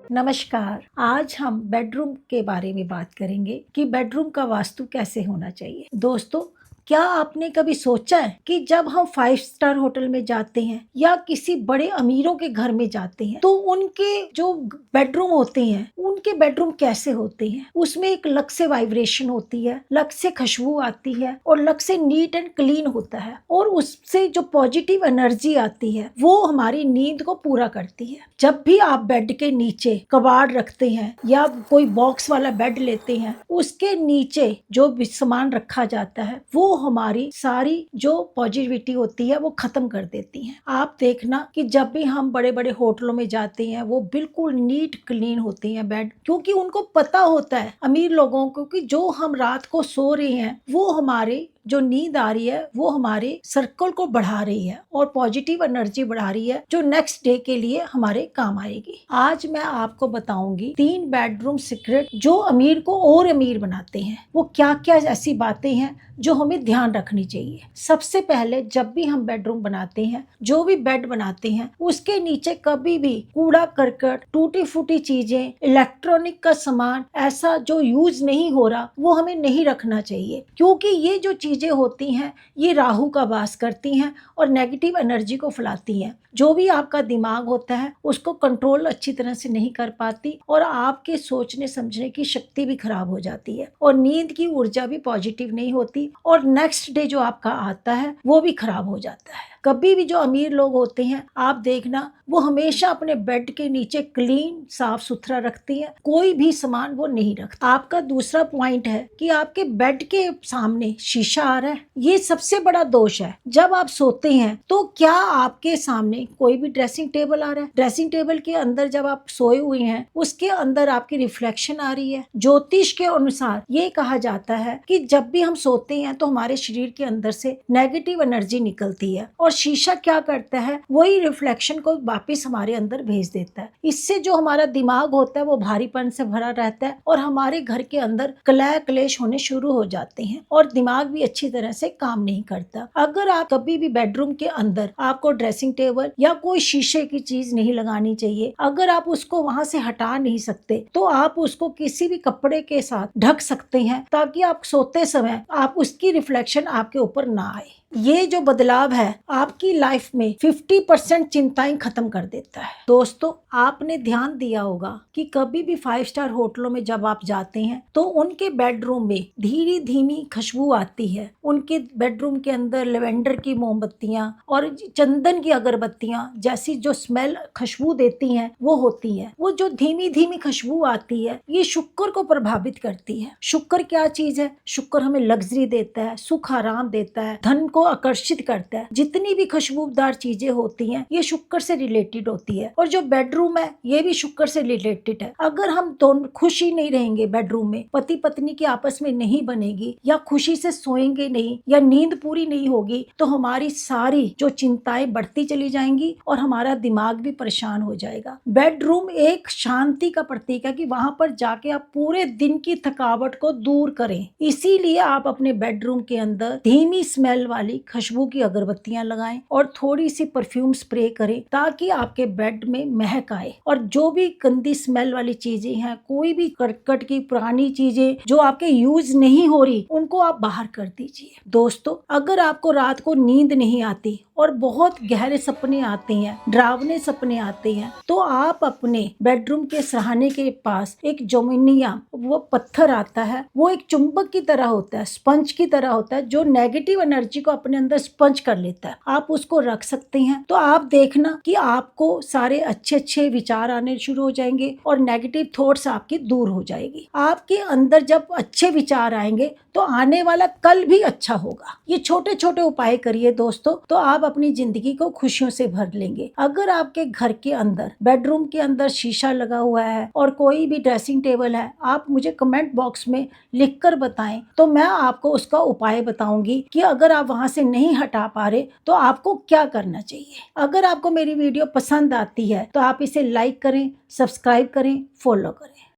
नमस्कार। आज हम बेडरूम के बारे में बात करेंगे कि बेडरूम का वास्तु कैसे होना चाहिए। दोस्तों, क्या आपने कभी सोचा है कि जब हम 5 स्टार होटल में जाते हैं या किसी बड़े अमीरों के घर में जाते हैं तो उनके जो बेडरूम होते हैं, उनके बेडरूम कैसे होते हैं? उसमें एक अलग से वाइब्रेशन होती है, अलग से खुशबू आती है और अलग से नीट एंड क्लीन होता है और उससे जो पॉजिटिव एनर्जी आती है वो हमारी नींद को पूरा करती है। जब भी आप बेड के नीचे कबाड़ रखते हैं या कोई बॉक्स वाला बेड लेते हैं, उसके नीचे जो भी सामान रखा जाता है वो हमारी सारी जो पॉजिटिविटी होती है वो खत्म कर देती है। आप देखना कि जब भी हम बड़े बड़े होटलों में जाते हैं वो बिल्कुल नीट क्लीन होती हैं बेड, क्योंकि उनको पता होता है अमीर लोगों को कि जो हम रात को सो रहे हैं वो हमारे जो नींद आ रही है वो हमारे सर्कल को बढ़ा रही है और पॉजिटिव एनर्जी बढ़ा रही है जो नेक्स्ट डे के लिए हमारे काम आएगी। आज मैं आपको बताऊंगी 3 बेडरूम सीक्रेट जो अमीर को और अमीर बनाते हैं। वो क्या क्या ऐसी बातें हैं जो हमें ध्यान रखनी चाहिए। सबसे पहले, जब भी हम बेडरूम बनाते हैं, जो भी बेड बनाते हैं, उसके नीचे कभी भी कूड़ा करकट, टूटी फूटी चीजें, इलेक्ट्रॉनिक का सामान ऐसा जो यूज नहीं हो रहा वो हमें नहीं रखना चाहिए, क्योंकि ये जो चीजें होती हैं ये राहु का वास करती हैं और नेगेटिव एनर्जी को फैलाती हैं। जो भी आपका दिमाग होता है उसको कंट्रोल अच्छी तरह से नहीं कर पाती और आपके सोचने समझने की शक्ति भी खराब हो जाती है और नींद की ऊर्जा भी पॉजिटिव नहीं होती और नेक्स्ट डे जो आपका आता है वो भी खराब हो जाता है। कभी भी जो अमीर लोग होते हैं आप देखना वो हमेशा अपने बेड के नीचे क्लीन साफ सुथरा रखती है, कोई भी सामान वो नहीं रखता। आपका दूसरा पॉइंट है कि आपके बेड के सामने शीशा आ रहा है, ये सबसे बड़ा दोष है। जब आप सोते हैं तो क्या आपके सामने कोई भी ड्रेसिंग टेबल आ रहा है? ड्रेसिंग टेबल के अंदर जब आप सोए हुए हैं उसके अंदर आपकी रिफ्लेक्शन आ रही है। ज्योतिष के अनुसार ये कहा जाता है कि जब भी हम सोते हैं तो हमारे शरीर के अंदर से नेगेटिव एनर्जी निकलती है और शीशा क्या करता है, वही रिफ्लेक्शन को वापस हमारे अंदर भेज देता है। इससे जो हमारा दिमाग होता है वो भारीपन से भरा रहता है और हमारे घर के अंदर कलह क्लेश होने शुरू हो जाते हैं और दिमाग भी अच्छी तरह से काम नहीं करता। अगर आप कभी भी बेडरूम के अंदर आपको ड्रेसिंग टेबल या कोई शीशे की चीज नहीं लगानी चाहिए। अगर आप उसको वहां से हटा नहीं सकते तो आप उसको किसी भी कपड़े के साथ ढक सकते हैं ताकि आप सोते समय आप उसकी रिफ्लेक्शन आपके ऊपर ना आए। ये जो बदलाव है आपकी लाइफ में 50% चिंताएं खत्म कर देता है। दोस्तों, आपने ध्यान दिया होगा कि कभी भी 5 स्टार होटलों में जब आप जाते हैं तो उनके बेडरूम में धीमी धीमी खुशबू आती है। उनके बेडरूम के अंदर लेवेंडर की मोमबत्तियां और चंदन की अगरबत्तियां जैसी जो स्मेल खुशबू देती हैं वो होती है। वो जो धीमी धीमी खुशबू आती है ये शुक्र को प्रभावित करती है। शुक्र क्या चीज है? शुक्र हमें लग्जरी देता है, सुख आराम देता है, धन को आकर्षित करता है। जितनी भी खुशबूदार चीजें होती हैं ये शुक्र से रिलेटेड होती है और जो बेडरूम है ये भी शुक्र से रिलेटेड है। अगर हम दोनों खुश ही नहीं रहेंगे, बेडरूम में पति पत्नी की आपस में नहीं बनेगी या खुशी से सोएंगे नहीं या नींद पूरी नहीं होगी तो हमारी सारी जो चिंताएं बढ़ती चली जाएंगी और हमारा दिमाग भी परेशान हो जाएगा। बेडरूम एक शांति का प्रतीक है कि वहां पर जाके आप पूरे दिन की थकावट को दूर करें। इसीलिए आप अपने बेडरूम के अंदर धीमी स्मेल वाली खुशबू की अगरबत्तियां लगाएं और थोड़ी सी परफ्यूम स्प्रे करें ताकि आपके बेड में महक आए। और जो भी गंदी स्मेल वाली चीजें हैं, कोई भी करकट की पुरानी चीजें जो आपके यूज नहीं हो रही, उनको आप बाहर कर दीजिए। दोस्तों, अगर आपको रात को नींद नहीं आती और बहुत गहरे सपने आते हैं, डरावने सपने आते हैं, तो आप अपने बेडरूम के सराहने के पास एक जोमिनिया वो पत्थर आता है, वो एक चुंबक की तरह होता है, स्पंज की तरह होता है जो नेगेटिव एनर्जी को अपने अंदर स्पंज कर लेता है। आप उसको रख सकते हैं तो आप देखना कि आपको सारे अच्छे अच्छे विचार आने शुरू हो जाएंगे और नेगेटिव थॉट्स आपकी दूर हो जाएगी। आपके अंदर जब अच्छे विचार आएंगे तो आने वाला कल भी अच्छा होगा। ये छोटे छोटे उपाय करिए दोस्तों, तो आप अपनी जिंदगी को खुशियों से भर लेंगे। अगर आपके घर के अंदर बेडरूम के अंदर शीशा लगा हुआ है और कोई भी ड्रेसिंग टेबल है, आप मुझे कमेंट बॉक्स में लिखकर बताएं तो मैं आपको उसका उपाय बताऊंगी कि अगर आप वहां से नहीं हटा पा रहे तो आपको क्या करना चाहिए। अगर आपको मेरी वीडियो पसंद आती है तो आप इसे लाइक करें, सब्सक्राइब करें, फॉलो करें।